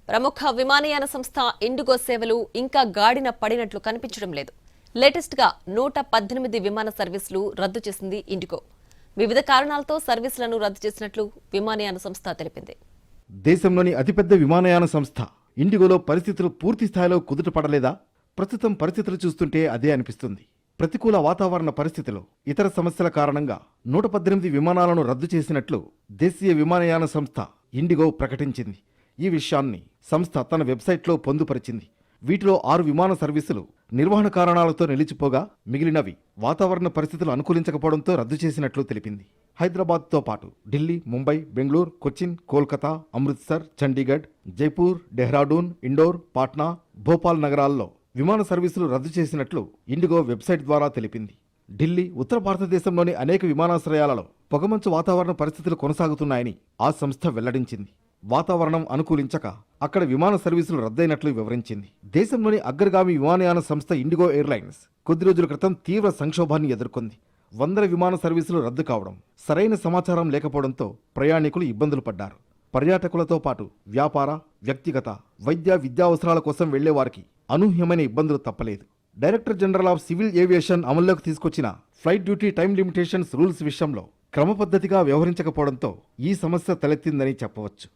ప్రముఖ విమానయాన సంస్థ ఇండిగో సేవలు ఇంకా గాడిన పడినట్లు కనిపించడం లేదు. లేటెస్ట్ గా 118 విమాన సర్వీసులు రద్దు చేసింది ఇండిగో. వివిధ కారణాలతో సర్వీసులను రద్దు చేసినట్లు విమానయాన సంస్థ తెలిపింది. దేశంలోని అతిపెద్ద విమానయాన సంస్థ ఇండిగోలో పరిస్థితులు పూర్తి స్థాయిలో కుదుటపడలేదా? ప్రస్తుతం పరిస్థితులు చూస్తుంటే అదే అనిపిస్తుంది. ప్రతికూల వాతావరణ పరిస్థితులు, ఇతర సమస్యల కారణంగా 118 విమానాలను రద్దు చేసినట్లు దేశీయ విమానయాన సంస్థ ఇండిగో ప్రకటించింది. ఈ విషయాన్ని సంస్థ తన వెబ్సైట్లో పొందుపరిచింది. వీటిలో 6 విమాన సర్వీసులు నిర్వహణ కారణాలతో నిలిచిపోగా, మిగిలినవి వాతావరణ పరిస్థితులు అనుకూలించకపోవడంతో రద్దు చేసినట్లు తెలిపింది. హైదరాబాద్తో పాటు ఢిల్లీ, ముంబై, బెంగళూరు, కొచ్చిన్, కోల్కతా, అమృత్సర్, చండీగఢ్, జైపూర్, డెహ్రాడూన్, ఇండోర్, పాట్నా, భోపాల్ నగరాల్లో విమాన సర్వీసులు రద్దు చేసినట్లు ఇండిగో వెబ్సైట్ ద్వారా తెలిపింది. ఢిల్లీ, ఉత్తర భారతదేశంలోని అనేక విమానాశ్రయాలలో పొగమంచు వాతావరణ పరిస్థితులు కొనసాగుతున్నాయని ఆ సంస్థ వెల్లడించింది. వాతావరణం అనుకూలించక అక్కడ విమాన సర్వీసులు రద్దయినట్లు వివరించింది. దేశంలోని అగ్రగామి విమానయాన సంస్థ ఇండిగో ఎయిర్లైన్స్ కొద్ది రోజుల క్రితం తీవ్ర సంక్షోభాన్ని ఎదుర్కొంది. 100 విమాన సర్వీసులు రద్దు కావడం, సరైన సమాచారం లేకపోవడంతో ప్రయాణికులు ఇబ్బందులు పడ్డారు. పర్యాటకులతో పాటు వ్యాపార, వ్యక్తిగత, వైద్య, విద్యా అవసరాల కోసం వెళ్లే వారికి అనూహ్యమైన ఇబ్బందులు తప్పలేదు. Director general of civil aviation అమల్లోకి తీసుకొచ్చిన flight duty time limitations rules విషయంలో క్రమపద్ధతిగా వ్యవహరించకపోవడంతో ఈ సమస్య తలెత్తిందని చెప్పవచ్చు.